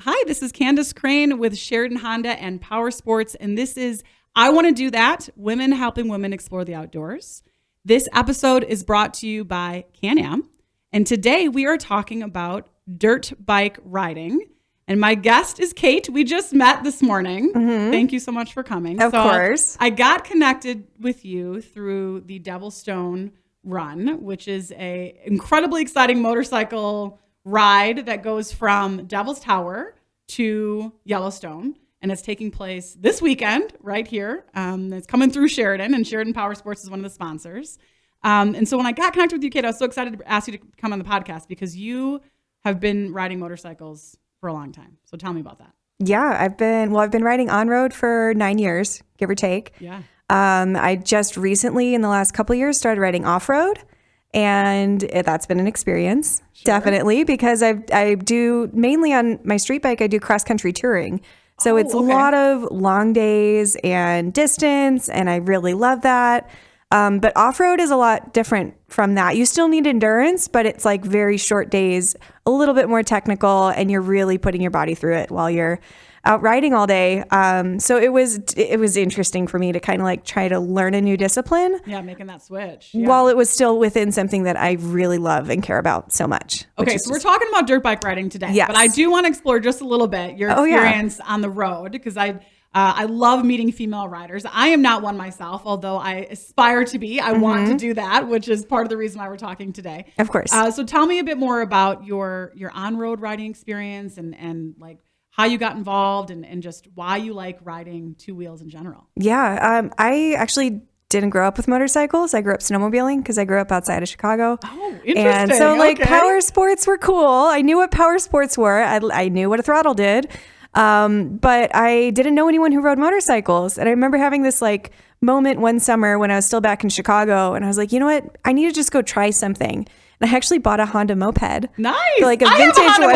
Hi, this is Candace Crane with Sheridan Honda and Power Sports, and this is I Want to Do That, Women Helping Women Explore the Outdoors. This episode is brought to you by Can-Am, and today we are talking about dirt bike riding, and my guest is Cait. We just met this morning. Mm-hmm. Thank you so much for coming. Of course. I got connected with you through the Devilstone Run, which is a incredibly exciting motorcycle ride that goes from Devil's Tower to Yellowstone, and it's taking place this weekend right here. It's coming through Sheridan, and Sheridan Power Sports is one of the sponsors. And so when I got connected with you, Cait, I was so excited to ask you to come on the podcast because you have been riding motorcycles for a long time. So tell me about that. Yeah, I've been riding on road for 9 years, give or take. Yeah. I just recently, in the last couple of years, started riding off road. And that's been an experience, definitely, because I do mainly on my street bike, I do cross country touring. So it's a lot of long days and distance, and I really love that. But off-road is a lot different from that. You still need endurance, but it's like very short days, a little bit more technical, and you're really putting your body through it while you're out riding all day. So it was interesting for me to kind of like try to learn a new discipline. Yeah, making that switch. While it was still within something that I really love and care about so much. Okay, so we're talking about dirt bike riding today. Yes. But I do want to explore just a little bit your experience on the road, because I love meeting female riders. I am not one myself, although I aspire to be. I want to do that, which is part of the reason why we're talking today. Of course. So tell me a bit more about your on-road riding experience and like how you got involved and just why you like riding two wheels in general. Yeah, I actually didn't grow up with motorcycles. I grew up snowmobiling because I grew up outside of Chicago. Oh, interesting. And so power sports were cool. I knew what power sports were. I knew what a throttle did. But I didn't know anyone who rode motorcycles. And I remember having this like moment one summer when I was still back in Chicago, and I was like, you know what? I need to just go try something. And I actually bought a Honda moped. Nice. Like a vintage one.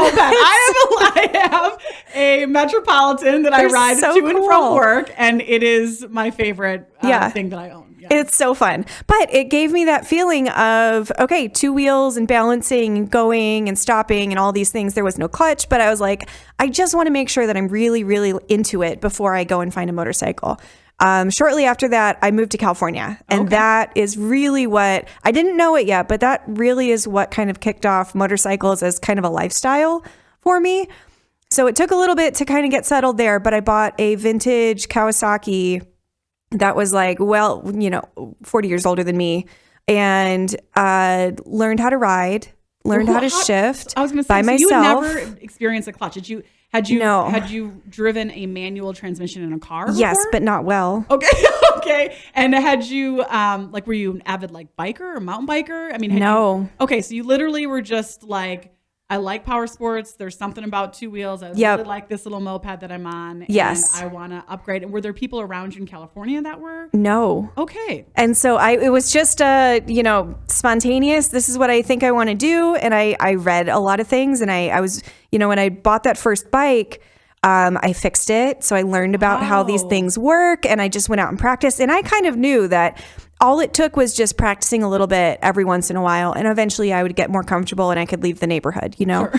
I have a Metropolitan that I ride to and from work, and it is my favorite thing that I own. Yeah. It's so fun. But it gave me that feeling of, okay, two wheels and balancing and going and stopping and all these things. There was no clutch, but I was like, I just want to make sure that I'm really, really into it before I go and find a motorcycle. Shortly after that, I moved to California, and that is really what, I didn't know it yet, but that really is what kind of kicked off motorcycles as kind of a lifestyle for me. So it took a little bit to kind of get settled there, but I bought a vintage Kawasaki that was like, 40 years older than me, and learned how to ride, learned how to shift I was going to say, by myself. You had never experienced a clutch. Had you driven a manual transmission in a car before? Yes, but not well. Okay. And had you, were you an avid biker or mountain biker? I mean, no. So you literally were just like, I like power sports. There's something about two wheels. I really like this little moped that I'm on. Yes. And I want to upgrade. And were there people around you in California that were? No. Okay. And so it was just, spontaneous. This is what I think I want to do. And I read a lot of things. And I was, when I bought that first bike, I fixed it. So I learned about how these things work. And I just went out and practiced. And I kind of knew that all it took was just practicing a little bit every once in a while. And eventually I would get more comfortable and I could leave the neighborhood, Sure.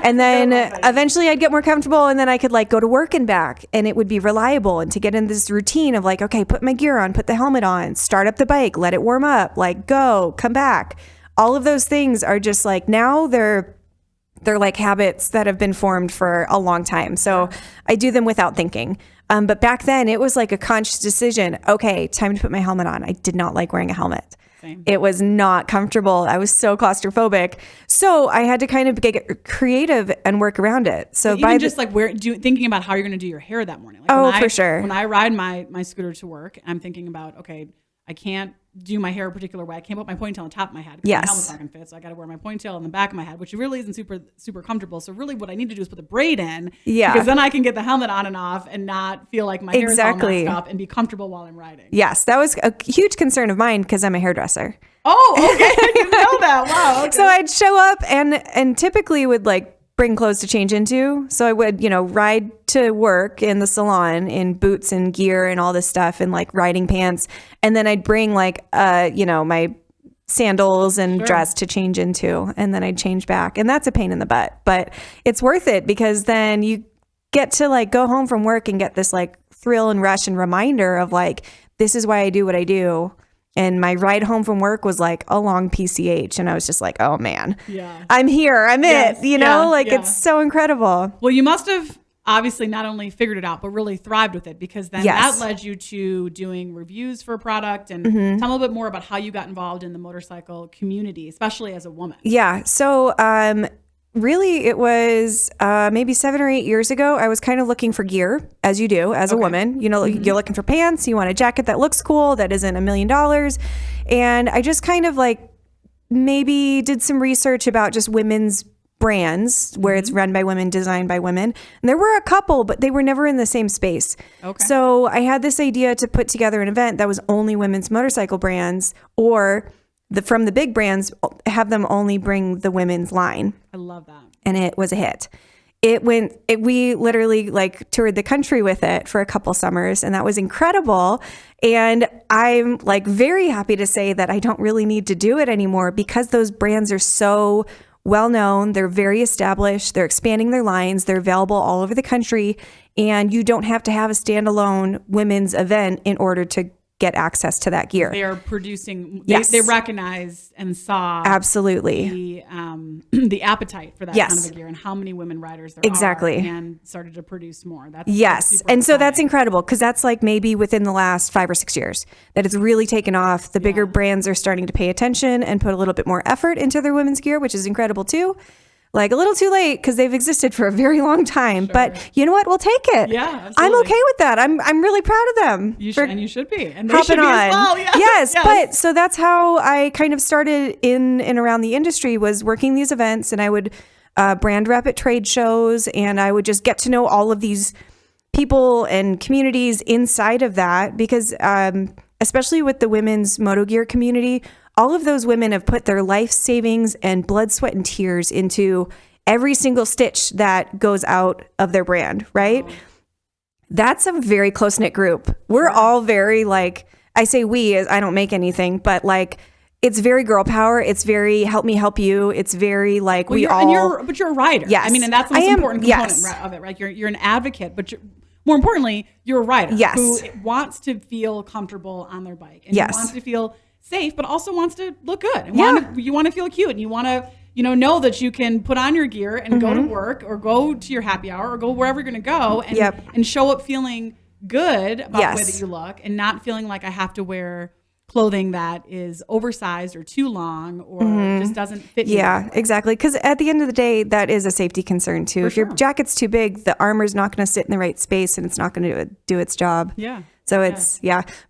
And then eventually I'd get more comfortable, and then I could go to work and back, and it would be reliable. And to get in this routine of okay, put my gear on, put the helmet on, start up the bike, let it warm up, go, come back. All of those things are just now they're like habits that have been formed for a long time. So I do them without thinking. But back then it was like a conscious decision. Okay, time to put my helmet on. I did not like wearing a helmet. Same. It was not comfortable. I was so claustrophobic. So I had to kind of get creative and work around it. So even thinking about how you're going to do your hair that morning. For sure. When I ride my scooter to work, I'm thinking about, okay, I can't do my hair a particular way. I can't put my ponytail on top of my head because my helmet's not going to fit. So I got to wear my ponytail on the back of my head, which really isn't super, super comfortable. So really what I need to do is put the braid in. Yeah. Because then I can get the helmet on and off and not feel like my hair is all messed up and be comfortable while I'm riding. Yes. That was a huge concern of mine because I'm a hairdresser. Oh, okay. I didn't know that. Wow. Okay. So I'd show up and typically would bring clothes to change into. So I would, ride to work in the salon in boots and gear and all this stuff and riding pants. And then I'd bring my sandals and dress to change into, and then I'd change back, and that's a pain in the butt, but it's worth it because then you get to like go home from work and get this like thrill and rush and reminder of like, this is why I do what I do. And my ride home from work was like a long PCH, and I was just like, oh man, I'm here, I'm it, it's so incredible. Well, you must have obviously not only figured it out, but really thrived with it, because then that led you to doing reviews for a product. And tell me a little bit more about how you got involved in the motorcycle community, especially as a woman. Yeah. So really it was maybe 7 or 8 years ago. I was kind of looking for gear, as you do as a woman. You're looking for pants, you want a jacket that looks cool, that isn't $1 million. And I just kind of like maybe did some research about just women's brands where it's run by women, designed by women. And there were a couple, but they were never in the same space. Okay. So I had this idea to put together an event that was only women's motorcycle brands, or from the big brands, have them only bring the women's line. I love that. And it was a hit. We literally like toured the country with it for a couple summers, and that was incredible. And I'm like very happy to say that I don't really need to do it anymore, because those brands are so well known. They're very established. They're expanding their lines. They're available all over the country, and you don't have to have a standalone women's event in order to get access to that gear. They are producing, they recognize and saw absolutely the appetite for that kind of a gear, and how many women riders there are, and started to produce more. That's super and so exciting. That's incredible, because that's like maybe within the last 5 or 6 years that it's really taken off. The bigger brands are starting to pay attention and put a little bit more effort into their women's gear, which is incredible too. Like a little too late, because they've existed for a very long time. Sure. But you know what? We'll take it. Yeah, absolutely. I'm okay with that. I'm really proud of them. You should be. And they should be as well. Yeah. Yes, but so that's how I kind of started in and around the industry, was working these events, and I would brand rep at trade shows, and I would just get to know all of these people and communities inside of that, because especially with the women's moto gear community, all of those women have put their life savings and blood, sweat, and tears into every single stitch that goes out of their brand, right? Oh. That's a very close-knit group. We're all very like, I say we, as I don't make anything, but like, it's very girl power. It's very help me help you. It's very like but you're a rider. Yes. I mean, and that's the most important component of it, right? You're an advocate, but more importantly, you're a rider who wants to feel comfortable on their bike, and wants to feel safe, but also wants to look good, and you want to feel cute, and you want to know that you can put on your gear and go to work, or go to your happy hour, or go wherever you're going to go, and show up feeling good about the way that you look, and not feeling like I have to wear clothing that is oversized or too long, or just doesn't fit you. Yeah, exactly. Because at the end of the day, that is a safety concern too. If your jacket's too big, the armor's not going to sit in the right space, and it's not going to do its job. Yeah. So it's,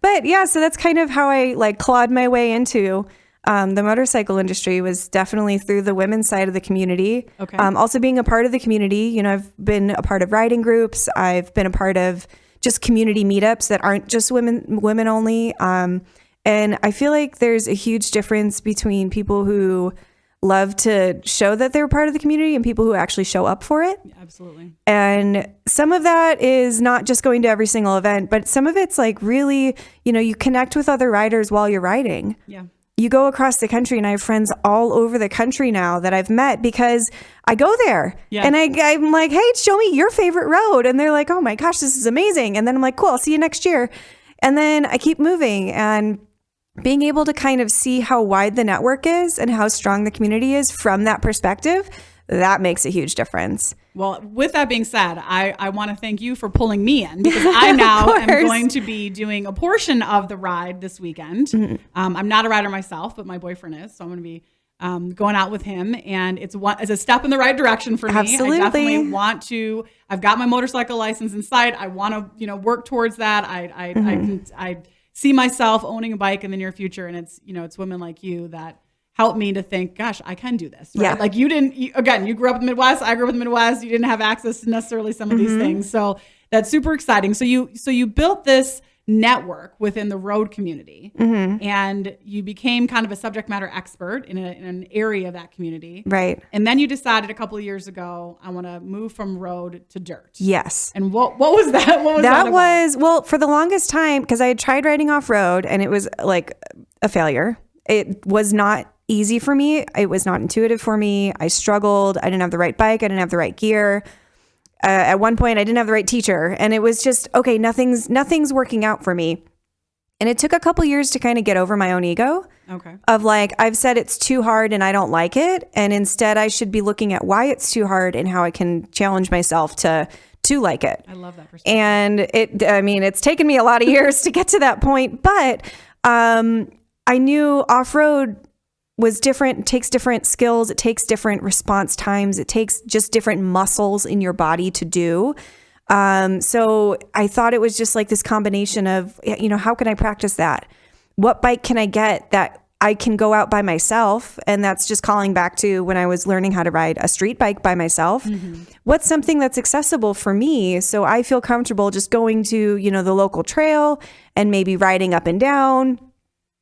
But so that's kind of how I like clawed my way into the motorcycle industry, was definitely through the women's side of the community. Okay. Also being a part of the community, I've been a part of riding groups. I've been a part of just community meetups that aren't just women only. And I feel like there's a huge difference between people who love to show that they're part of the community and people who actually show up for it. Yeah, absolutely. And some of that is not just going to every single event, but some of it's like really, you connect with other riders while you're riding. Yeah. You go across the country, and I have friends all over the country now that I've met because I go there. Yeah. And I'm like, hey, show me your favorite road. And they're like, oh my gosh, this is amazing. And then I'm like, cool, I'll see you next year. And then I keep moving, and being able to kind of see how wide the network is and how strong the community is from that perspective, that makes a huge difference. Well, with that being said, I want to thank you for pulling me in, because I now am going to be doing a portion of the ride this weekend. Mm-hmm. I'm not a rider myself, but my boyfriend is. So I'm going to be going out with him, and it's a step in the right direction for me. Absolutely. I definitely want to. I've got my motorcycle license in sight. I want to, work towards that. I see myself owning a bike in the near future, and it's women like you that help me to think, gosh, I can do this. Right? Yeah. Like you grew up in the Midwest. I grew up in the Midwest. You didn't have access to necessarily some of these things. So that's super exciting. So you built this network within the road community, and you became kind of a subject matter expert in an area of that community. Right. And then you decided a couple of years ago, I want to move from road to dirt. Yes. And what was that? What was that about? Well, for the longest time, because I had tried riding off road, and it was like a failure. It was not easy for me. It was not intuitive for me. I struggled. I didn't have the right bike. I didn't have the right gear. At one point I didn't have the right teacher, and it was just, okay, nothing's working out for me. And it took a couple years to kind of get over my own ego of like, I've said it's too hard and I don't like it. And instead I should be looking at why it's too hard and how I can challenge myself to like it. I love that perspective. And it's taken me a lot of years to get to that point, but I knew off-road was different. It takes different skills. It takes different response times. It takes just different muscles in your body to do. So I thought it was just like this combination of, how can I practice that? What bike can I get that I can go out by myself? And that's just calling back to when I was learning how to ride a street bike by myself. Mm-hmm. What's something that's accessible for me? So I feel comfortable just going to, the local trail and maybe riding up and down.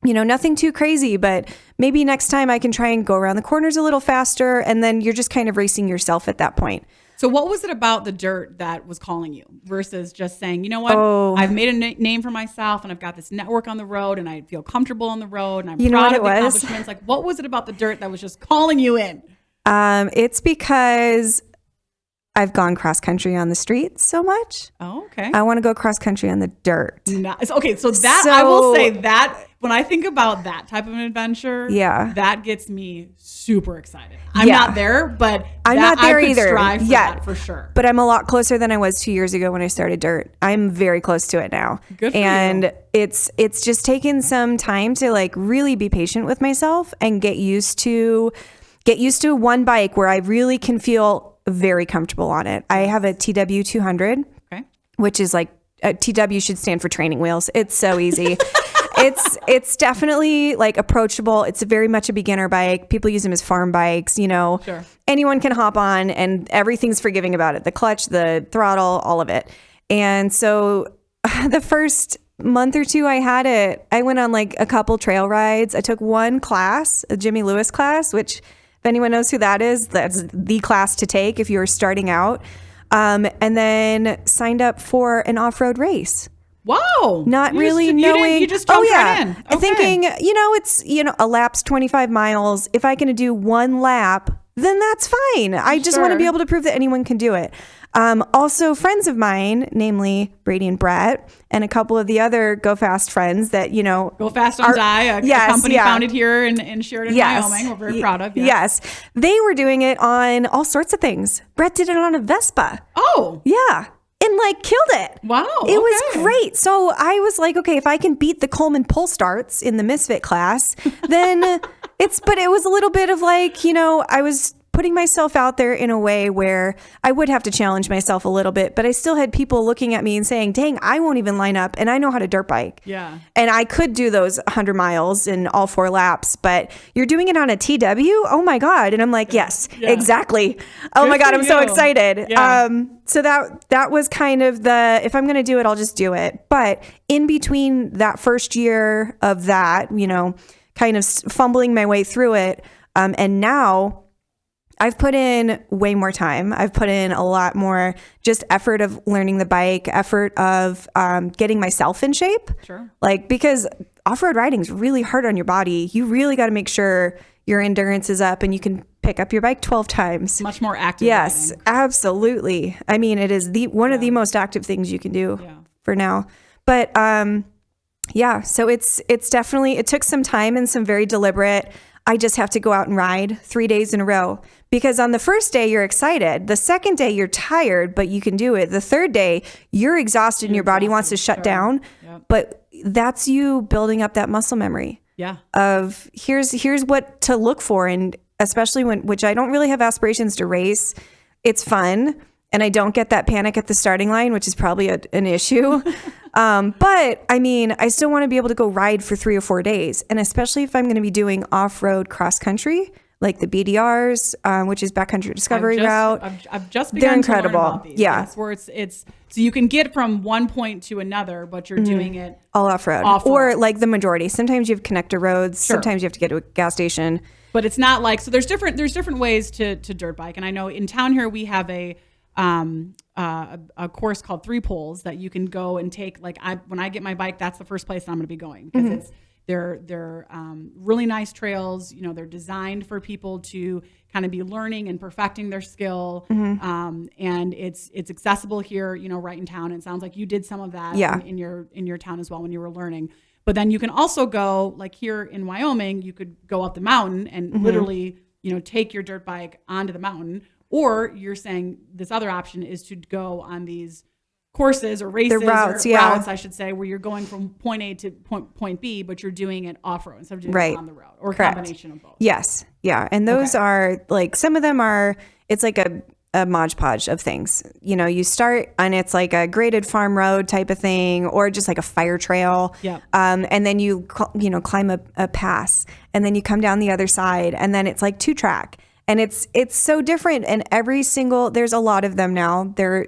Nothing too crazy, but maybe next time I can try and go around the corners a little faster. And then you're just kind of racing yourself at that point. So what was it about the dirt that was calling you versus just saying, you know what, I've made a name for myself and I've got this network on the road and I feel comfortable on the road and I'm proud of the accomplishments. Like, what was it about the dirt that was just calling you in? It's because I've gone cross country on the streets so much. Oh, okay. I want to go cross country on the dirt. Nice. Okay, so I will say that when I think about that type of an adventure, that gets me super excited. I'm not there, but I'm not there either. Strive for that for sure. But I'm a lot closer than I was 2 years ago when I started dirt. I'm very close to it now. Good for you. It's just taken some time to like really be patient with myself and get used to one bike where I really can feel very comfortable on it. I have a TW 200, which is like TW should stand for training wheels. It's so easy. It's definitely like approachable. It's very much a beginner bike. People use them as farm bikes, Sure. Anyone can hop on and everything's forgiving about it. The clutch, the throttle, all of it. And so the first month or two I had it, I went on like a couple trail rides. I took one class, a Jimmy Lewis class, which if anyone knows who that is, that's the class to take if you're starting out. And then signed up for an off-road race. Wow. Not really knowing. You just jumped right in. Okay. Thinking, it's, a lap's 25 miles. If I can do one lap, then that's fine. I just want to be able to prove that anyone can do it. Also, friends of mine, namely Brady and Brett, and a couple of the other Go Fast friends that, Go Fast on Die, a company founded here in Sheridan, Wyoming. We're very proud of. Yes. They were doing it on all sorts of things. Brett did it on a Vespa. Oh. Yeah. And like killed it. Wow. It was great. So I was like, okay, if I can beat the Coleman pull starts in the Misfit class, then but it was a little bit of like, I was putting myself out there in a way where I would have to challenge myself a little bit, but I still had people looking at me and saying, dang, I won't even line up and I know how to dirt bike. Yeah. And I could do those 100 miles in all 4 laps, but you're doing it on a TW? Oh my God. And I'm like, yes, exactly. Oh my God, I'm so excited. Yeah. So that was kind of if I'm going to do it, I'll just do it. But in between that first year of that, kind of fumbling my way through it, and now I've put in way more time. I've put in a lot more just effort of learning the bike, effort of getting myself in shape. Sure. Like, because off-road riding is really hard on your body. You really got to make sure your endurance is up and you can pick up your bike 12 times. Much more active. Yes, riding. Absolutely. I mean, it is one of the most active things you can do for now. But so it's definitely, it took some time and some very deliberate, I just have to go out and ride 3 days in a row. Because on the first day, you're excited. The second day, you're tired, but you can do it. The third day, you're exhausted and your body wants to shut down. Yep. But that's you building up that muscle memory. Yeah. Of here's what to look for. And especially which I don't really have aspirations to race. It's fun. And I don't get that panic at the starting line, which is probably an issue. But I mean, I still want to be able to go ride for 3 or 4 days. And especially if I'm going to be doing off-road cross country, like the BDRs, which is backcountry discovery route. I've just begun They're incredible. To learn about these. Yeah. Yes, where it's so you can get from one point to another, but you're doing it all off-road. Or like the majority. Sometimes you have connector roads. Sure. Sometimes you have to get to a gas station. But it's not like, so there's different ways to dirt bike. And I know in town here we have a course called 3 Poles that you can go and take. Like when I get my bike, that's the first place I'm going to be going because They're really nice trails. You know, they're designed for people to kind of be learning and perfecting their skill. And it's accessible here, you know, right in town. And it sounds like you did some of that in your town as well when you were learning. But then you can also go, like here in Wyoming, you could go up the mountain and literally, you know, take your dirt bike onto the mountain. Or you're saying this other option is to go on these courses or races routes, I should say, where you're going from point A to point B, but you're doing it off-road instead of doing it on the road, or a combination of both. Yes. Yeah. And those are like, some of them are, it's like a Mod Podge of things. You know, you start and it's like a graded farm road type of thing, or just like a fire trail. Yeah. And then you climb a pass, and then you come down the other side, and then it's like 2-track. And it's so different. And there's a lot of them now. There's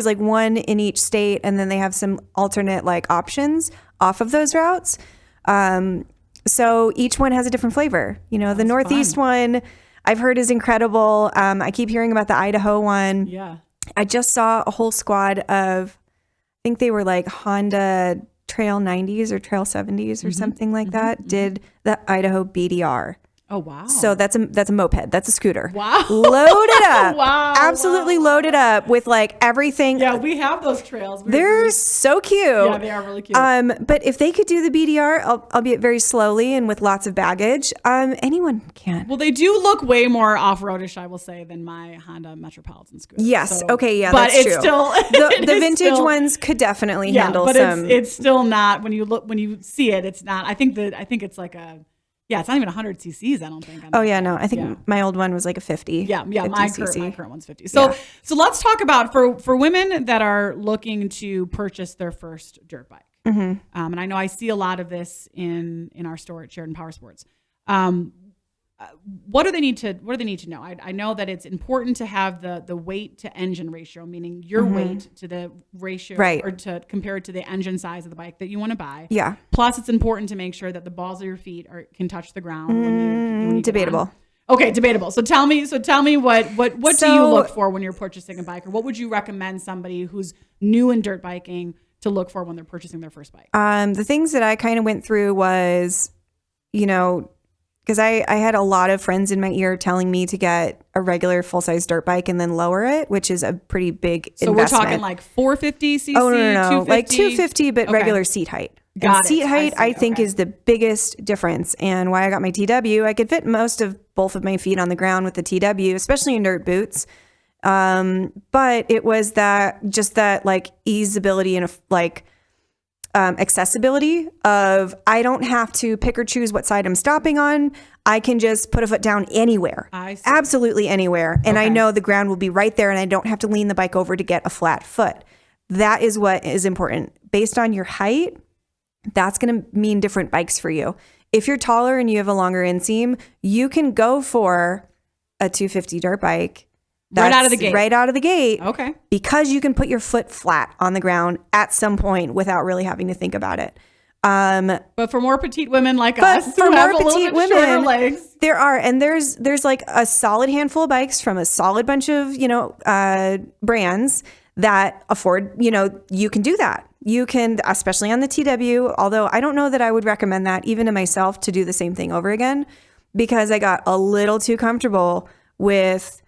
like one in each state, and then they have some alternate like options off of those routes. So each one has a different flavor. You know, the Northeast one I've heard is incredible. I keep hearing about the Idaho one. Yeah. I just saw a whole squad of, I think they were like Honda Trail 90s or Trail 70s or something like that, did the Idaho BDR. Oh, wow. So that's a moped. That's a scooter. Wow. Load it up. Wow. Absolutely load it up with like everything. Yeah, we have those trails. They're so cute. Yeah, they are really cute. But if they could do the BDR, albeit very slowly and with lots of baggage, anyone can. Well, they do look way more off-roadish, I will say, than my Honda Metropolitan scooter. Yes. So, okay. Yeah, but that's it's true. Still the vintage ones could definitely handle but some. It's still not, when you see it, it's not. I think it's like a. Yeah, it's not even 100 cc's, I don't think. Oh, yeah, no. I think my old one was like a 50. Yeah, my current one's 50. So let's talk about, for women that are looking to purchase their first dirt bike. And I know I see a lot of this in our store at Sheridan Power Sports. What do they need to know? I know that it's important to have the weight to engine ratio, meaning your weight to the ratio, or to compare it to the engine size of the bike that you want to buy. Yeah. Plus, it's important to make sure that the balls of your feet can touch the ground when you debatable. Okay, debatable. So tell me what do you look for when you're purchasing a bike, or what would you recommend somebody who's new in dirt biking to look for when they're purchasing their first bike? The things that I kind of went through was, you know, because I had a lot of friends in my ear telling me to get a regular full-size dirt bike and then lower it, which is a pretty big investment. So we're talking like 450 cc? Oh, no. 250? Like 250, but regular seat height. Seat height, I think, is the biggest difference. And why I got my TW, I could fit both of my feet on the ground with the TW, especially in dirt boots. But it was that like easeability and like accessibility of, I don't have to pick or choose what side I'm stopping on. I can just put a foot down anywhere, absolutely anywhere. And I know the ground will be right there, and I don't have to lean the bike over to get a flat foot. That is what is important. Based on your height, that's going to mean different bikes for you. If you're taller and you have a longer inseam, you can go for a 250 dirt bike. Right out of the gate. Okay. Because you can put your foot flat on the ground at some point without really having to think about it. But for more petite women like us, for who more have a petite little bit shorter legs, there are, and there's like a solid handful of bikes from a solid bunch of, brands that afford, you can do that. You can, especially on the TW, although I don't know that I would recommend that even to myself to do the same thing over again, because I got a little too comfortable with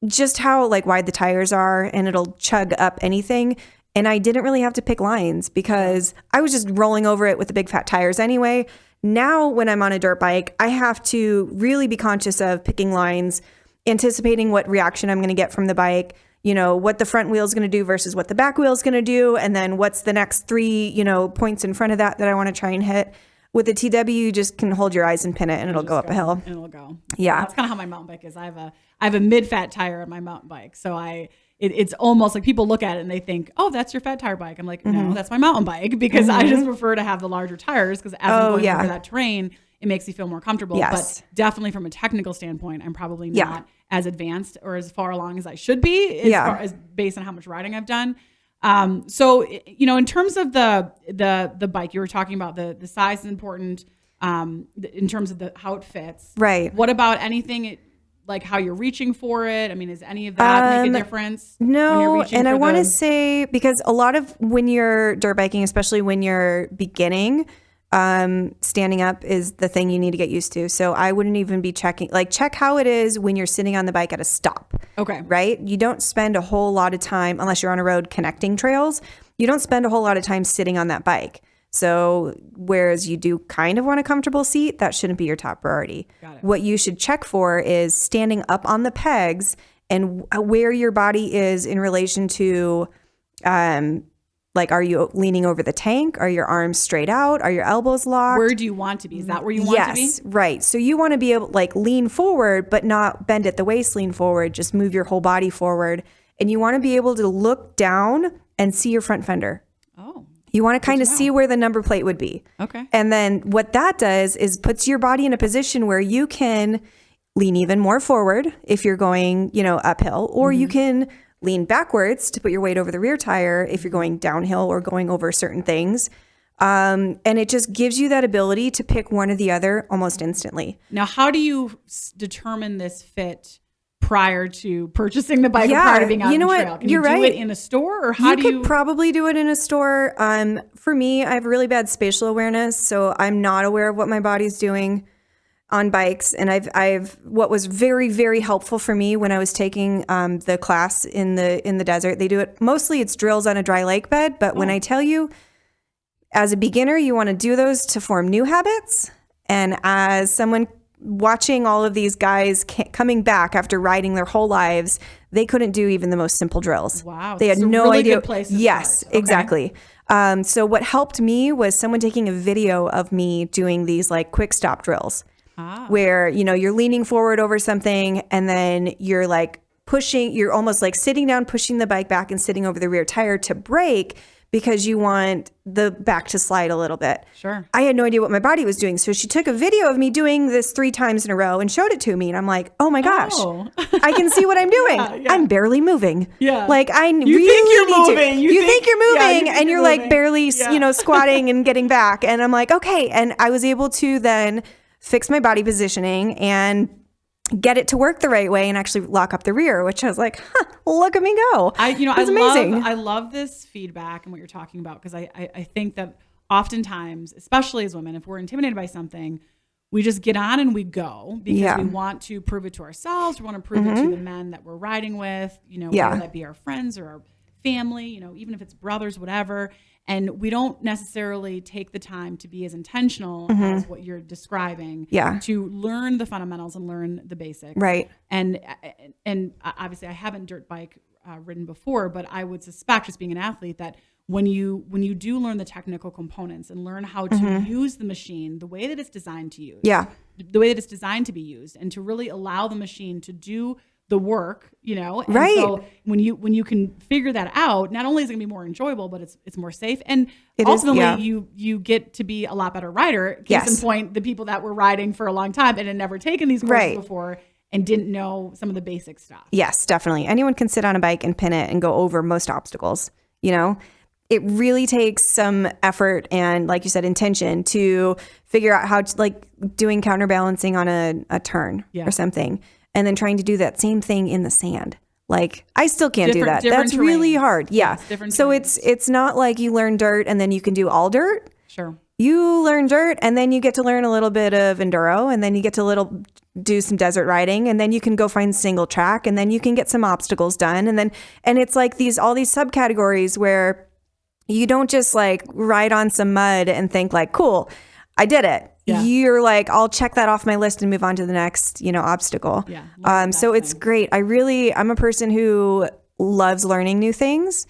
just how like wide the tires are, and it'll chug up anything. And I didn't really have to pick lines because I was just rolling over it with the big fat tires anyway. Now when I'm on a dirt bike, I have to really be conscious of picking lines, anticipating what reaction I'm going to get from the bike, what the front wheel is going to do versus what the back wheel is going to do. And then what's the next 3, points in front of that I want to try and hit. With the TW, you just can hold your eyes and pin it, and it'll go up a hill. And it'll go. Yeah. That's kind of how my mountain bike is. I have a mid-fat tire on my mountain bike. So it's almost like people look at it and they think, oh, that's your fat tire bike. I'm like, no, that's my mountain bike, because I just prefer to have the larger tires, because as I'm going over that terrain, it makes me feel more comfortable. Yes. But definitely from a technical standpoint, I'm probably not as advanced or as far along as I should be, as far as based on how much riding I've done. So, in terms of the bike, you were talking about the size is important, in terms of how it fits. Right. What about anything like how you're reaching for it? I mean, is any of that make a difference? No. And I want to say, because a lot of when you're dirt biking, especially when you're beginning, standing up is the thing you need to get used to. So I wouldn't even be checking, like check how it is when you're sitting on the bike at a stop. Okay. Right? You don't spend a whole lot of time, unless you're on a road connecting trails, you don't spend a whole lot of time sitting on that bike. So whereas you do kind of want a comfortable seat, that shouldn't be your top priority. Got it. What you should check for is standing up on the pegs and where your body is in relation to, like, are you leaning over the tank? Are your arms straight out? Are your elbows locked? Where do you want to be? Is that where you want to be? Yes, right. So you want to be able like lean forward, but not bend at the waist, lean forward, just move your whole body forward. And you want to be able to look down and see your front fender. Oh. You want to kind of see where the number plate would be. Okay. And then what that does is puts your body in a position where you can lean even more forward if you're going, uphill, or you can lean backwards to put your weight over the rear tire if you're going downhill or going over certain things. And it just gives you that ability to pick one or the other almost instantly. Now, how do you determine this fit prior to purchasing the bike or prior to being out on the trail? Can you do it in a store, or how do you? You could probably do it in a store. For me, I have really bad spatial awareness, so I'm not aware of what my body's doing on bikes. And I've what was very, very helpful for me when I was taking the class in the desert. They do it mostly, it's drills on a dry lake bed. But when I tell you, as a beginner, you want to do those to form new habits. And as someone watching all of these guys coming back after riding their whole lives, they couldn't do even the most simple drills. Wow. They had a no really idea. Good place to yes, start. Okay. exactly. So what helped me was someone taking a video of me doing these like quick stop drills. Where, you're leaning forward over something and then you're like you're almost like sitting down, pushing the bike back and sitting over the rear tire to brake because you want the back to slide a little bit. Sure. I had no idea what my body was doing. So she took a video of me doing this 3 times in a row and showed it to me. And I'm like, oh my gosh, I can see what I'm doing. Yeah. I'm barely moving. Yeah. Like You really think you're need moving. to. You think you're moving you think and you're moving. like barely, squatting and getting back. And I'm like, okay. And I was able to then fix my body positioning and get it to work the right way and actually lock up the rear, which I was like, look at me go. It's amazing. I love this feedback and what you're talking about, because I think that oftentimes, especially as women, if we're intimidated by something, we just get on and we go because we want to prove it to ourselves. We want to prove it to the men that we're riding with, whether that be our friends or our family, even if it's brothers, whatever. And we don't necessarily take the time to be as intentional as what you're describing to learn the fundamentals and learn the basics. Right. And obviously I haven't dirt bike ridden before, but I would suspect, just being an athlete, that when you do learn the technical components and learn how to use the machine the way that it's designed to use, the way that it's designed to be used, and to really allow the machine to do the work, and right. So when you can figure that out, not only is it gonna be more enjoyable, but it's more safe, and you get to be a lot better rider. Case in point, the people that were riding for a long time and had never taken these courses before and didn't know some of the basic stuff. Yes, definitely. Anyone can sit on a bike and pin it and go over most obstacles. It really takes some effort and, like you said, intention to figure out how to, like, doing counterbalancing on a turn or something. And then trying to do that same thing in the sand. Like, I still can't do that. That's really hard. Yeah. So it's not like you learn dirt and then you can do all dirt. Sure. You learn dirt and then you get to learn a little bit of enduro, and then you get to do some desert riding, and then you can go find single track, and then you can get some obstacles done. And it's like all these subcategories where you don't just like ride on some mud and think like, cool, I did it. Yeah. You're like, I'll check that off my list and move on to the next, obstacle. Yeah. So it's great. I'm a person who loves learning new things.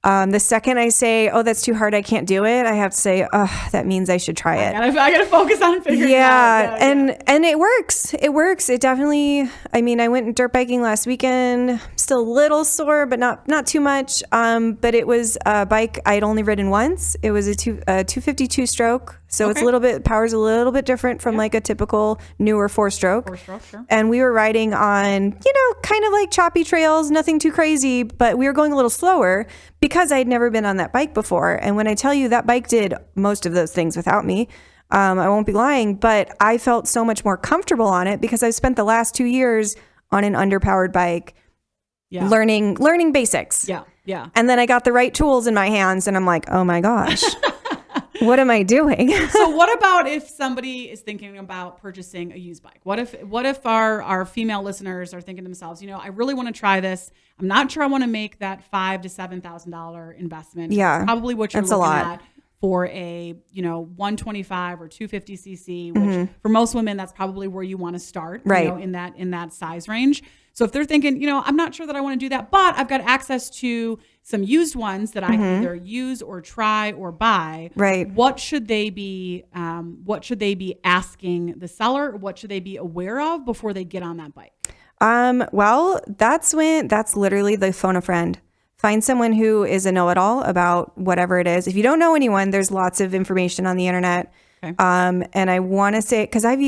The second I say, oh, that's too hard, I can't do it, I have to say, oh, that means I should try it. I gotta focus on figuring it out. And it works. It works. It definitely, I went dirt biking last weekend, still a little sore, but not too much. But it was a bike I'd only ridden once. It was a 252 stroke. So it's power's a little bit different from like a typical newer 4-stroke. 4-stroke, sure. And we were riding on, kind of like choppy trails, nothing too crazy, but we were going a little slower because I had never been on that bike before. And when I tell you that bike did most of those things without me, I won't be lying, but I felt so much more comfortable on it because I've spent the last 2 years on an underpowered bike learning basics. Yeah. Yeah. And then I got the right tools in my hands and I'm like, oh my gosh. What am I doing? So what about if somebody is thinking about purchasing a used bike? What if our female listeners are thinking to themselves, I really want to try this. I'm not sure I want to make that $5,000 to $7,000 investment. Yeah. It's probably what you're That's a looking lot. at for a 125 or 250 cc, which for most women that's probably where you want to start, right, in that size range. So if they're thinking, I'm not sure that I want to do that, but I've got access to some used ones that I can either use or try or buy. Right. What should they be asking the seller? What should they be aware of before they get on that bike? Well, that's literally the phone a friend. Find someone who is a know-it-all about whatever it is. If you don't know anyone, there's lots of information on the internet. Okay. And I want to say, because I've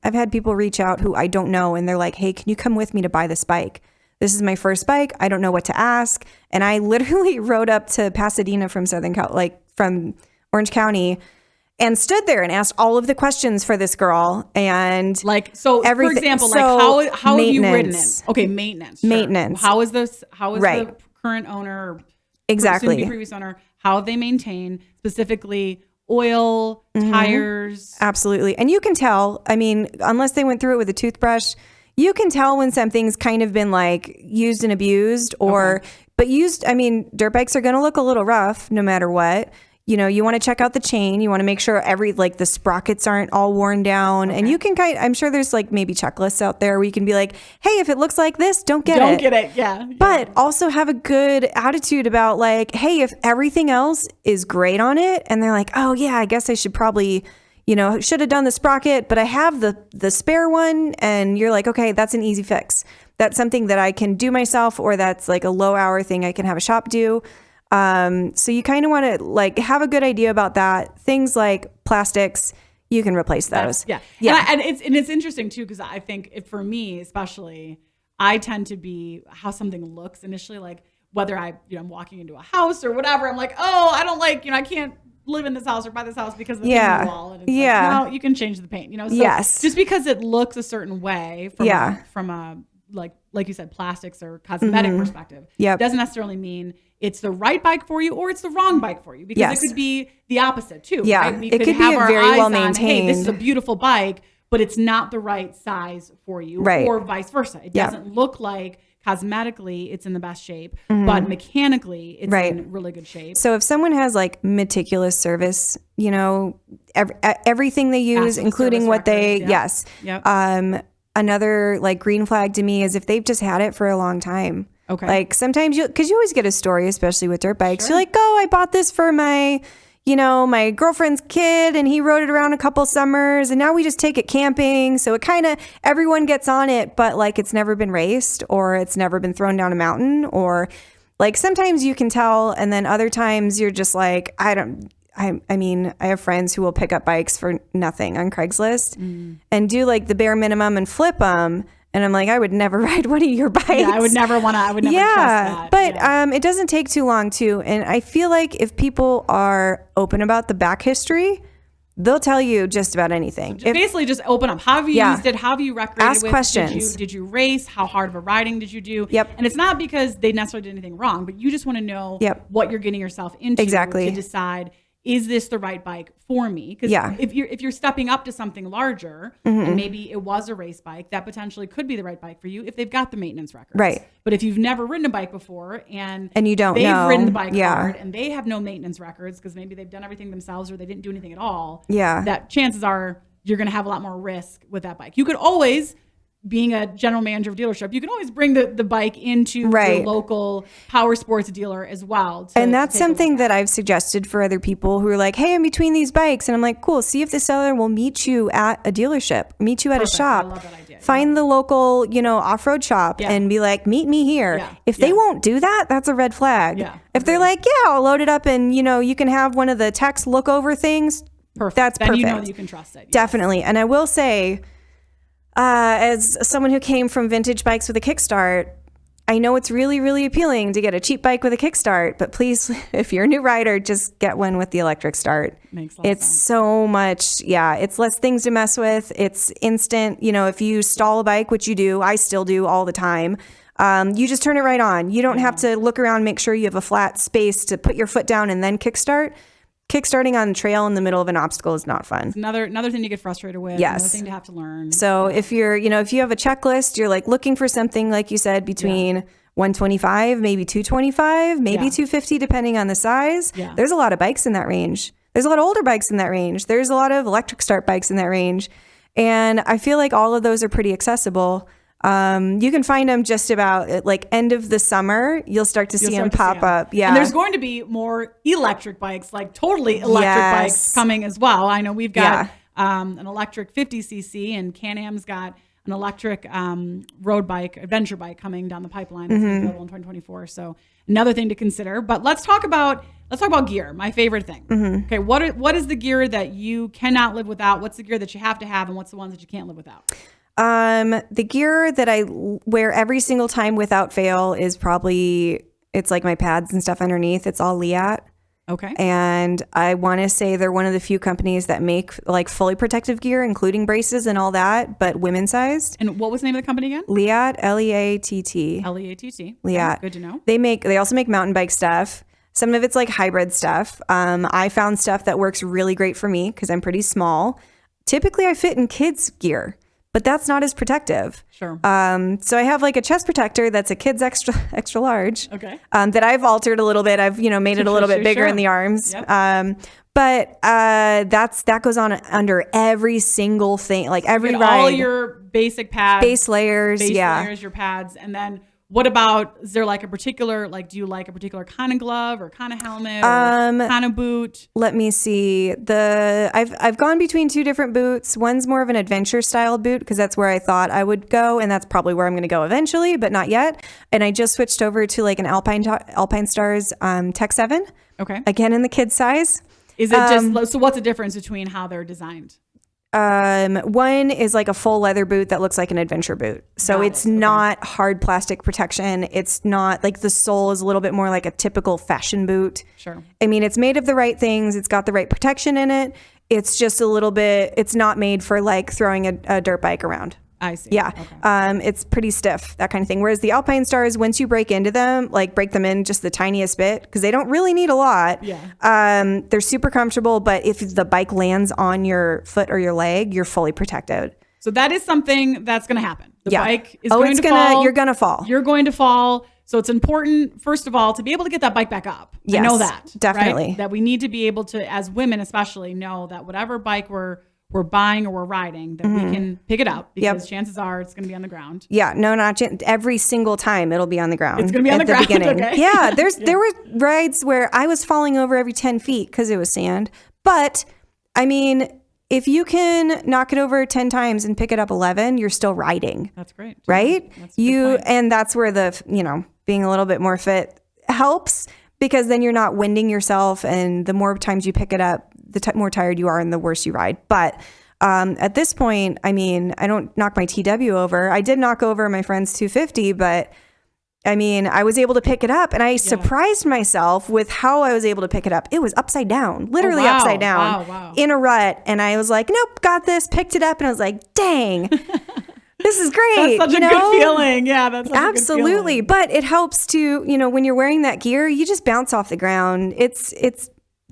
had people reach out who I don't know, and they're like, "Hey, can you come with me to buy this bike? This is my first bike. I don't know what to ask." And I literally rode up to Pasadena from from Orange County, and stood there and asked all of the questions for this girl. And for example, how have you ridden it? Okay, maintenance. Sure. Maintenance. How is right. the current owner, or exactly, soon to be previous owner, how have they maintained specifically oil, tires? Absolutely. And you can tell, unless they went through it with a toothbrush, you can tell when something's kind of been used and abused but used, dirt bikes are going to look a little rough no matter what. You want to check out the chain. You want to make sure the sprockets aren't all worn down. Okay. And you can I'm sure there's maybe checklists out there where you can be like, hey, if it looks like this, don't get it. Yeah. But also have a good attitude about hey, if everything else is great on it and they're like, oh yeah, I guess I should probably, should have done the sprocket, but I have the spare one. And you're like, okay, that's an easy fix. That's something that I can do myself, or that's a low hour thing I can have a shop do. So you kind of want to have a good idea about that. Things like plastics, you can replace those. Yeah. And it's interesting too, because I think for me, especially, I tend to be how something looks initially, whether I'm walking into a house or whatever, I'm like, oh, I don't I can't live in this house or buy this house because of the paint on the wall. And it's no, you can change the paint, So yes. Just because it looks a certain way from a like you said, plastics or cosmetic perspective, doesn't necessarily mean it's the right bike for you or it's the wrong bike for you, because it could be the opposite too. Yeah, right? it could be a very well maintained. Hey, this is a beautiful bike, but it's not the right size for you, right, or vice versa. It doesn't look like cosmetically it's in the best shape, but mechanically it's in really good shape. So if someone has meticulous service, everything they use, including what they, another green flag to me is if they've just had it for a long time. Okay. Sometimes because you always get a story, especially with dirt bikes. Sure. You're like, oh, I bought this for my, my girlfriend's kid and he rode it around a couple summers and now we just take it camping. So it kind of, everyone gets on it, but it's never been raced or it's never been thrown down a mountain, or sometimes you can tell. And then other times you're just I have friends who will pick up bikes for nothing on Craigslist and do the bare minimum and flip them. And I'm like, I would never ride one of your bikes. Yeah, I would never trust that. But it doesn't take too long too. And I feel like if people are open about the back history, they'll tell you just about anything. Basically just open up. How have you used it? How have you recreated Ask questions. Did you race? How hard of a riding did you do? Yep. And it's not because they necessarily did anything wrong, but you just want to know what you're getting yourself into to decide, is this the right bike for me? Because if you're stepping up to something larger, and maybe it was a race bike, that potentially could be the right bike for you if they've got the maintenance records. Right. But if you've never ridden a bike before and you don't they've know, ridden the bike hard and they have no maintenance records because maybe they've done everything themselves or they didn't do anything at all, that chances are you're going to have a lot more risk with that bike. You could always, being a general manager of a dealership, you can always bring the bike into your local power sports dealer as well. And that's something that I've suggested for other people who are like, hey, I'm between these bikes. And I'm like, cool, see if the seller will meet you at a dealership, meet you at a shop. I love that idea. Find the local, off-road shop and be like, meet me here. Yeah. If they won't do that, that's a red flag. Yeah. If they're like, I'll load it up and, you can have one of the text look over things. Perfect. That's then perfect. You know that you can trust it. Yes. Definitely. And I will say, as someone who came from vintage bikes with a kickstart, I know it's really, really appealing to get a cheap bike with a kickstart, but please, if you're a new rider, just get one with the electric start. Makes a lot of sense. So much, it's less things to mess with. It's instant. If you stall a bike, which you do, I still do all the time, you just turn it right on. You don't have to look around, make sure you have a flat space to put your foot down and then kickstart. kickstarting on a trail in the middle of an obstacle is not fun. It's another thing to get frustrated with. Yes. Another thing to have to learn. So if you're, if you have a checklist, you're like looking for something, like you said, between 125, maybe 225, maybe 250, depending on the size. Yeah. There's a lot of bikes in that range. There's a lot of older bikes in that range. There's a lot of electric start bikes in that range. And I feel like all of those are pretty accessible. You can find them just about at like end of the summer. You'll start to see them pop up. Yeah. And there's going to be more electric bikes, like totally electric bikes coming as well. I know we've got an electric 50cc, and Can-Am's got an electric road bike, adventure bike coming down the pipeline that's available in 2024. So another thing to consider. But let's talk about gear, my favorite thing. Okay, what is the gear that you cannot live without? What's the gear that you have to have, and what's the ones that you can't live without? The gear that I wear every single time without fail is probably, it's like my pads and stuff underneath. It's all Liat. Okay. And I want to say they're one of the few companies that make like fully protective gear, including braces and all that, but women's sized. And what was the name of the company again? Liat, Leatt. Leatt. Liat. Okay, good to know. They also make mountain bike stuff. Some of it's like hybrid stuff. I found stuff that works really great for me because I'm pretty small. Typically I fit in kids gear, but that's not as protective. Sure. So I have like a chest protector that's a kid's extra large. Okay. That I've altered a little bit. I've made it a little bit bigger in the arms. Yep. But that goes on under every single thing, like every ride. All your basic pads, base layers, your pads, and then. What about, is there like a particular, do you like a particular kind of glove or kind of helmet or kind of boot? Let me see. I've gone between two different boots. One's more of an adventure style boot because that's where I thought I would go, and that's probably where I'm going to go eventually, but not yet. And I just switched over to like an Alpine Stars Tech 7. Okay. Again, in the kid size. Is it so what's the difference between how they're designed? One is like a full leather boot that looks like an adventure boot. So it's not hard plastic protection. It's not like the sole is a little bit more like a typical fashion boot. Sure. I mean, it's made of the right things. It's got the right protection in it. It's just a little bit, it's not made for like throwing a dirt bike around. I see. Yeah. Okay. It's pretty stiff, that kind of thing. Whereas the Alpine Stars, once you break into them, like break them in just the tiniest bit, because they don't really need a lot. Yeah. They're super comfortable, but if the bike lands on your foot or your leg, you're fully protected. So that is something that's going to happen. The bike is going to fall. You're going to fall. You're going to fall. So it's important, first of all, to be able to get that bike back up. Yes, I know that. Definitely. Right? That we need to be able to, as women especially, know that whatever bike we're buying or we're riding, that we can pick it up because chances are it's going to be on the ground. Yeah, no, not every single time it'll be on the ground. It's going to be on the ground. Beginning. Okay. Yeah, there were rides where I was falling over every 10 feet because it was sand. But I mean, if you can knock it over 10 times and pick it up 11, you're still riding. That's great. Right? That's and that's where the, being a little bit more fit helps, because then you're not winding yourself, and the more times you pick it up, the more tired you are and the worse you ride. But at this point, I mean, I don't knock my TW over. I did knock over my friend's 250, but I mean, I was able to pick it up, and I surprised myself with how I was able to pick it up. It was upside down, literally upside down in a rut. And I was like, nope, got this, picked it up. And I was like, dang, this is great. That's such a good feeling. Yeah, that's such absolutely. A good feeling. But it helps to, when you're wearing that gear, you just bounce off the ground.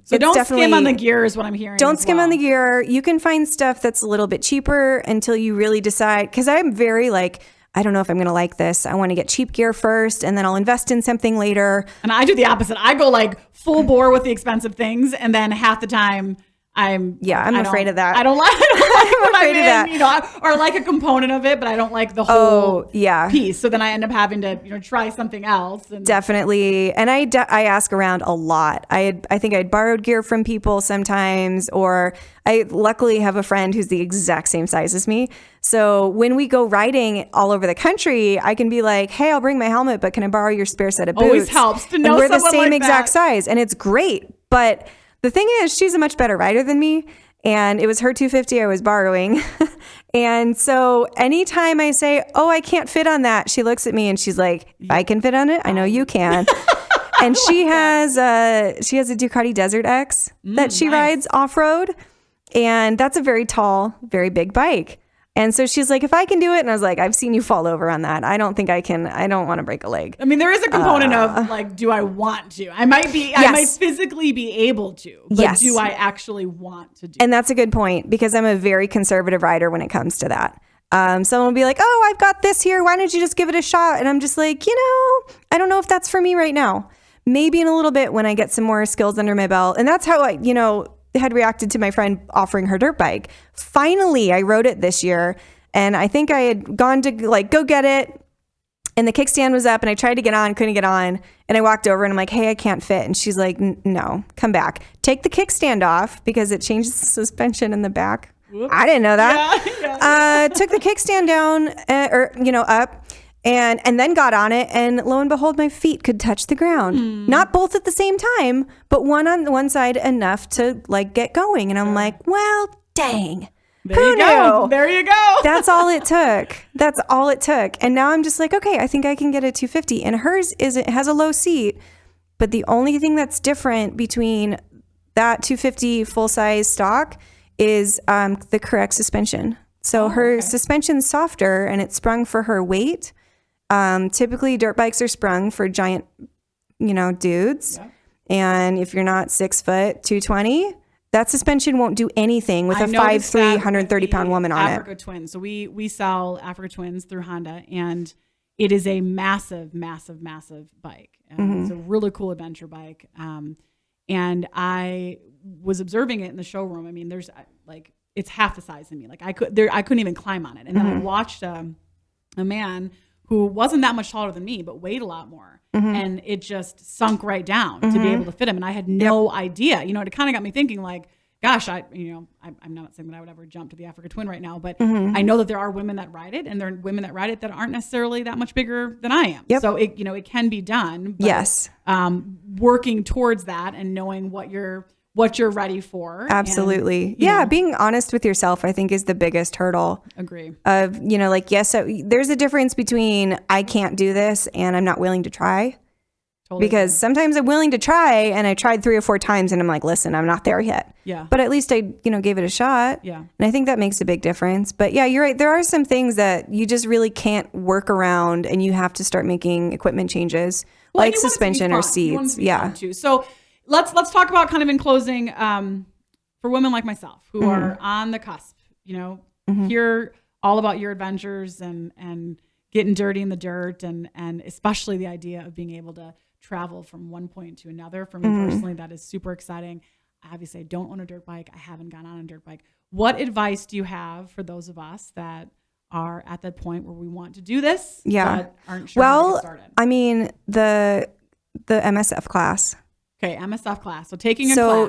So don't skim on the gear is what I'm hearing. Don't skim on the gear. You can find stuff that's a little bit cheaper until you really decide. Because I'm very like, I don't know if I'm going to like this. I want to get cheap gear first, and then I'll invest in something later. And I do the opposite. I go like full bore with the expensive things, and then half the time I'm afraid of that. I don't like I'm afraid of that. Or like a component of it, but I don't like the whole piece. So then I end up having to try something else. And definitely. And I ask around a lot. I think I'd borrowed gear from people sometimes, or I luckily have a friend who's the exact same size as me. So when we go riding all over the country, I can be like, hey, I'll bring my helmet, but can I borrow your spare set of boots? Always helps to know and we're the someone same like exact that. size, and it's great. But the thing is, she's a much better rider than me, and it was her 250 I was borrowing. And so anytime I say, oh, I can't fit on that, she looks at me and she's like, I can fit on it. I know you can. And she has a Ducati Desert X that she rides off-road. And that's a very tall, very big bike. And so she's like, if I can do it. And I was like, I've seen you fall over on that. I don't think I can. I don't want to break a leg. I mean, there is a component of like, do I want to? I might physically be able to, but do I actually want to do? And that's a good point, because I'm a very conservative rider when it comes to that. Someone will be like, oh, I've got this here. Why don't you just give it a shot? And I'm just like, I don't know if that's for me right now. Maybe in a little bit when I get some more skills under my belt. And that's how I, had reacted to my friend offering her dirt bike. Finally, I rode it this year, and I think I had gone to like go get it, and the kickstand was up, and I tried to get on, couldn't get on, and I walked over and I'm like, hey, I can't fit. And she's like, no, come back. Take the kickstand off because it changes the suspension in the back. Whoops. I didn't know that. Took the kickstand down up. And then got on it, and lo and behold, my feet could touch the ground. Not both at the same time, but one on one side enough to like get going. And I'm like, well, dang. There you go. There you go. That's all it took. That's all it took. And now I'm just like, okay, I think I can get a 250. And hers has a low seat, but the only thing that's different between that 250 full size stock is the correct suspension. So her suspension's softer, and it's sprung for her weight. Typically dirt bikes are sprung for giant, dudes. Yeah. And if you're not 6 foot, 220, that suspension won't do anything with a 5'3", 130-pound woman on it. Africa Twins. So we sell Africa Twins through Honda, and it is a massive, massive, massive bike. It's a really cool adventure bike. And I was observing it in the showroom. I mean, there's like, it's half the size of me. Like I couldn't even climb on it. And then I watched a man who wasn't that much taller than me, but weighed a lot more. And it just sunk right down to be able to fit him. And I had no idea, it kind of got me thinking like, gosh, I'm not saying that I would ever jump to the Africa Twin right now, but I know that there are women that ride it, and there are women that ride it that aren't necessarily that much bigger than I am. Yep. So it can be done. But, yes. Working towards that and knowing what you're ready for. Absolutely. And, yeah. Being honest with yourself, I think, is the biggest hurdle. Agree. Of, yes, so there's a difference between I can't do this and I'm not willing to try. Totally. Because sometimes I'm willing to try, and I tried 3 or 4 times and I'm like, listen, I'm not there yet. Yeah. But at least I, gave it a shot. Yeah. And I think that makes a big difference. But yeah, you're right. There are some things that you just really can't work around, and you have to start making equipment changes, like suspension or seats. Yeah. So let's talk about, kind of in closing, for women like myself who are on the cusp, hear all about your adventures and getting dirty in the dirt, and especially the idea of being able to travel from one point to another. For me personally, that is super exciting. Obviously, I don't own a dirt bike. I haven't gone on a dirt bike. What advice do you have for those of us that are at that point where we want to do this, but aren't sure how to get started? I mean, the MSF class. Okay, MSF class. So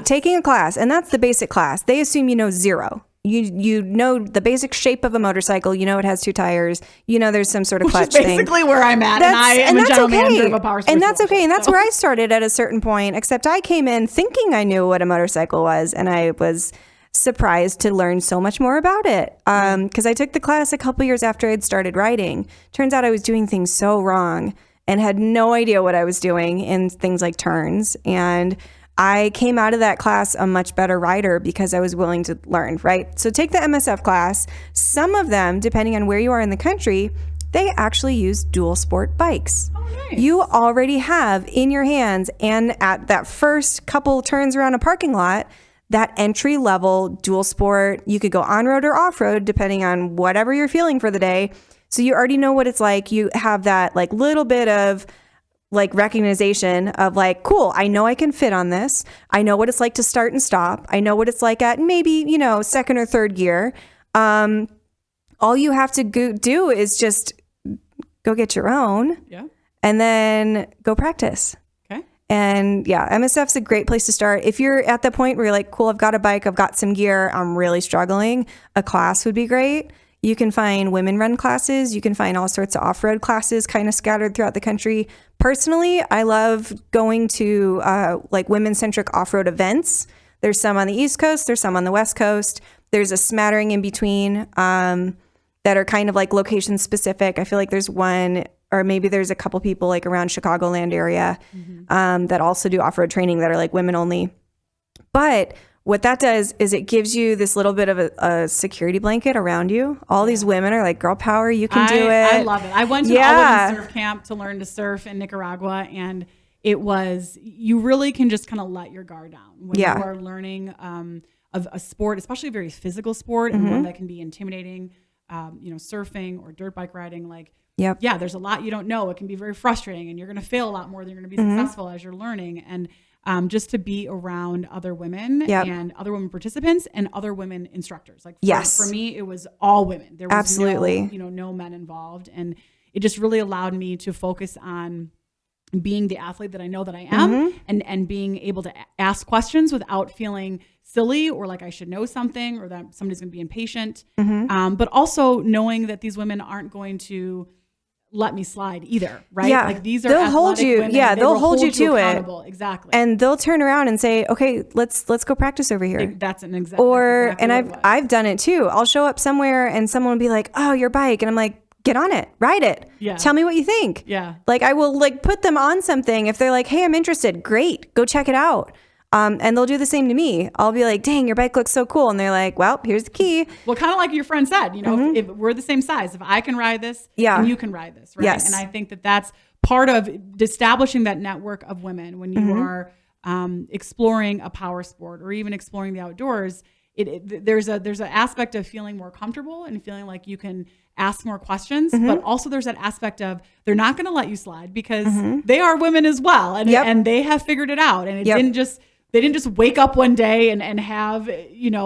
taking a class, and that's the basic class. They assume you know zero. You know the basic shape of a motorcycle. You know it has 2 tires. You know there's some sort of clutch thing. Which is basically where I'm at, and I am a general manager of a power sports. And that's okay, and that's where I started at a certain point, except I came in thinking I knew what a motorcycle was, and I was surprised to learn so much more about it. Because I took the class a couple years after I'd started riding. Turns out I was doing things so wrong and had no idea what I was doing in things like turns. And I came out of that class a much better rider because I was willing to learn, right? So take the MSF class. Some of them, depending on where you are in the country, they actually use dual sport bikes. Oh, nice. You already have in your hands, and at that first couple turns around a parking lot, that entry level dual sport. You could go on road or off road depending on whatever you're feeling for the day. So you already know what it's like. You have that like little bit of like recognition of like, cool, I know I can fit on this. I know what it's like to start and stop. I know what it's like at maybe, second or third gear. All you have to do is just go get your own, and then go practice. Okay. And yeah, MSF's a great place to start. If you're at the point where you're like, cool, I've got a bike, I've got some gear, I'm really struggling, a class would be great. You can find women run classes. You can find all sorts of off-road classes kind of scattered throughout the country. Personally, I love going to like women-centric off-road events. There's some on the East Coast. There's some on the West Coast. There's a smattering in between that are kind of like location specific. I feel like there's one, or maybe there's a couple people like around Chicagoland area that also do off-road training that are like women only. But what that does is it gives you this little bit of a security blanket around you. All these women are like, girl power, you can do it. I love it. I went to an all-women surf camp to learn to surf in Nicaragua, and it was, you really can just kind of let your guard down when you are learning of a sport, especially a very physical sport, and one that can be intimidating, surfing or dirt bike riding. Like, there's a lot you don't know. It can be very frustrating, and you're going to fail a lot more than you're going to be successful as you're learning. And just to be around other women and other women participants and other women instructors. Like for me, it was all women. There was no men involved. And it just really allowed me to focus on being the athlete that I know that I am and being able to ask questions without feeling silly or like I should know something or that somebody's going to be impatient. But also knowing that these women aren't going to let me slide either, right? Yeah. Like they'll hold you. Women. Yeah, they'll hold you to accountable. Exactly. And they'll turn around and say, "Okay, let's go practice over here." That's an example. I've done it too. I'll show up somewhere and someone will be like, "Oh, your bike," and I'm like, "Get on it, ride it. Yeah. Tell me what you think." Yeah. Like I will like put them on something if they're like, "Hey, I'm interested." Great, go check it out. And they'll do the same to me. I'll be like, "Dang, your bike looks so cool," and they're like, "Well, here's the key." Well, kind of like your friend said, if we're the same size, if I can ride this, then you can ride this, right? Yes. And I think that that's part of establishing that network of women when you are exploring a power sport or even exploring the outdoors. There's an aspect of feeling more comfortable and feeling like you can ask more questions, but also there's that aspect of they're not going to let you slide because they are women as well, and they have figured it out, and they didn't just wake up one day and have,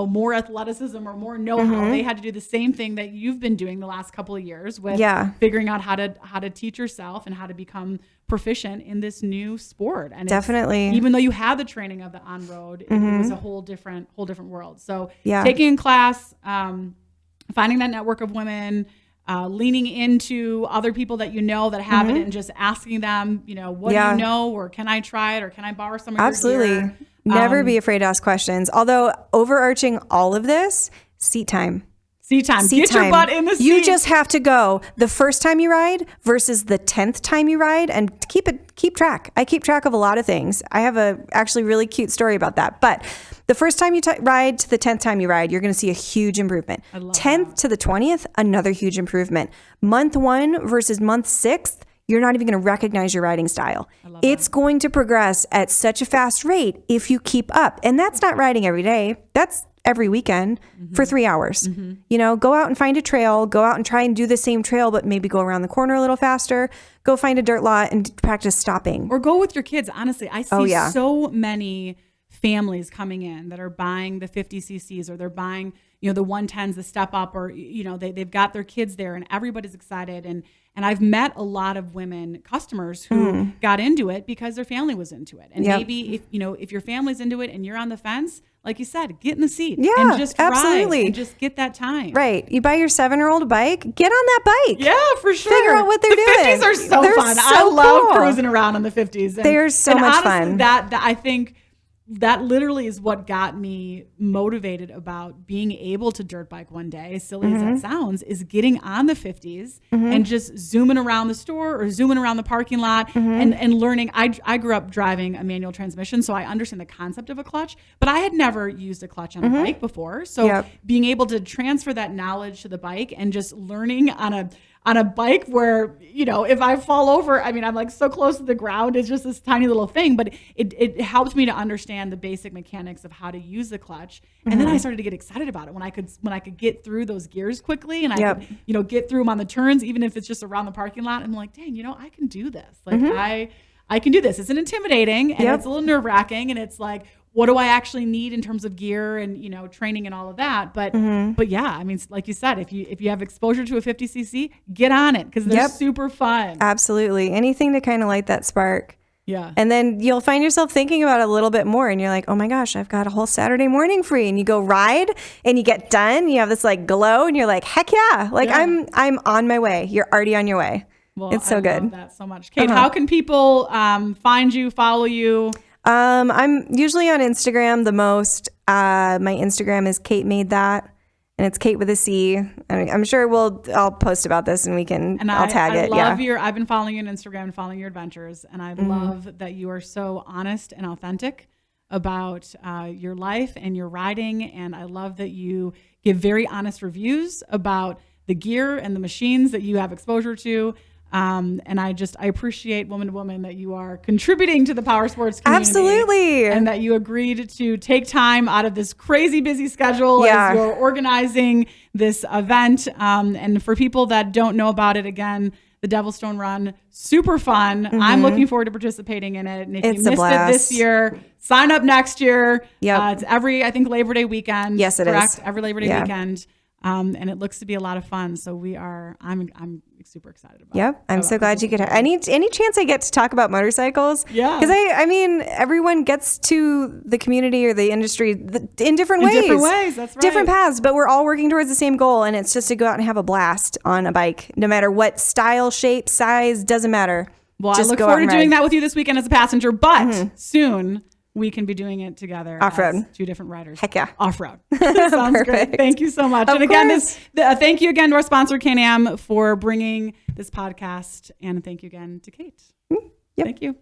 more athleticism or more know-how. They had to do the same thing that you've been doing the last couple of years with figuring out how to teach yourself and how to become proficient in this new sport. And definitely, even though you had the training of the on-road, it was a whole different world. So taking a class, finding that network of women, leaning into other people that that have it and just asking them, what do you know, or can I try it, or can I borrow some of your gear? Never be afraid to ask questions. Although overarching all of this, seat time. Get your butt in the seat. You just have to go the first time you ride versus the 10th time you ride, and keep track. I keep track of a lot of things. I have a actually really cute story about that. But the first time you ride to the 10th time you ride, you're going to see a huge improvement. 10th to the 20th, another huge improvement. Month 1 versus month 6, you're not even going to recognize your riding style. It's going to progress at such a fast rate if you keep up. And that's not riding every day. That's every weekend for 3 hours. Go out and find a trail, go out and try and do the same trail, but maybe go around the corner a little faster, go find a dirt lot and practice stopping. Or go with your kids. Honestly, I see so many families coming in that are buying the 50 cc's or they're buying, the 110s, the step up, or, they've got their kids there and everybody's excited. And I've met a lot of women customers who got into it because their family was into it. And maybe if your family's into it and you're on the fence, like you said, get in the seat and just ride and just get that time. Right. You buy your 7-year-old a bike, get on that bike. Yeah, for sure. Figure out what they're doing. The 50s are so fun. I love cruising around on the 50s. They're so much honestly, fun. That I think that literally is what got me motivated about being able to dirt bike one day, as silly as that sounds, is getting on the 50s and just zooming around the store or zooming around the parking lot and learning. I grew up driving a manual transmission, so I understand the concept of a clutch, but I had never used a clutch on a bike before. So being able to transfer that knowledge to the bike and just learning on a bike where, if I fall over, I'm like so close to the ground, it's just this tiny little thing, but it helped me to understand the basic mechanics of how to use the clutch. And then I started to get excited about it when I could get through those gears quickly and I could, get through them on the turns, even if it's just around the parking lot. I'm like, dang, I can do this. Like I can do this. It's intimidating and it's a little nerve wracking. And it's like, what do I actually need in terms of gear and, training and all of that? But yeah, like you said, if you have exposure to a 50 cc, get on it because they're super fun. Absolutely. Anything to kind of light that spark. Yeah. And then you'll find yourself thinking about it a little bit more and you're like, oh my gosh, I've got a whole Saturday morning free. And you go ride and you get done. You have this like glow and you're like, heck yeah. Like I'm on my way. You're already on your way. Well, it's so good. I love that so much. Cait, how can people find you, follow you? I'm usually on Instagram the most. My Instagram is Cait Made That, and it's Cait with a C. I'm sure I'll post about this and I'll tag it. I've been following you on Instagram and following your adventures, and I love that you are so honest and authentic. about your life and your riding. And I love that you give very honest reviews about the gear and the machines that you have exposure to. And I appreciate Woman to Woman that you are contributing to the power sports community. Absolutely. And that you agreed to take time out of this crazy busy schedule as you're organizing this event. And for people that don't know about it, again, the Devilstone Run, super fun. Mm-hmm. I'm looking forward to participating in it. And if you missed it this year, sign up next year. It's every, I think, Labor Day weekend. Yes, it is. Every Labor Day weekend. And it looks to be a lot of fun. So I'm super excited about it. I'm so glad you could have any chance I get to talk about motorcycles. Yeah. Because I mean, everyone gets to the community or the industry in different ways. Different ways, that's right. Different paths, but we're all working towards the same goal. And it's just to go out and have a blast on a bike, no matter what style, shape, size, doesn't matter. Well, I look forward to doing that with you this weekend as a passenger, but soon we can be doing it together off-road as two different riders. Heck yeah. Off-road. Sounds great. Thank you so much. And again, thank you again to our sponsor, Can-Am, for bringing this podcast. And thank you again to Cait. Thank you.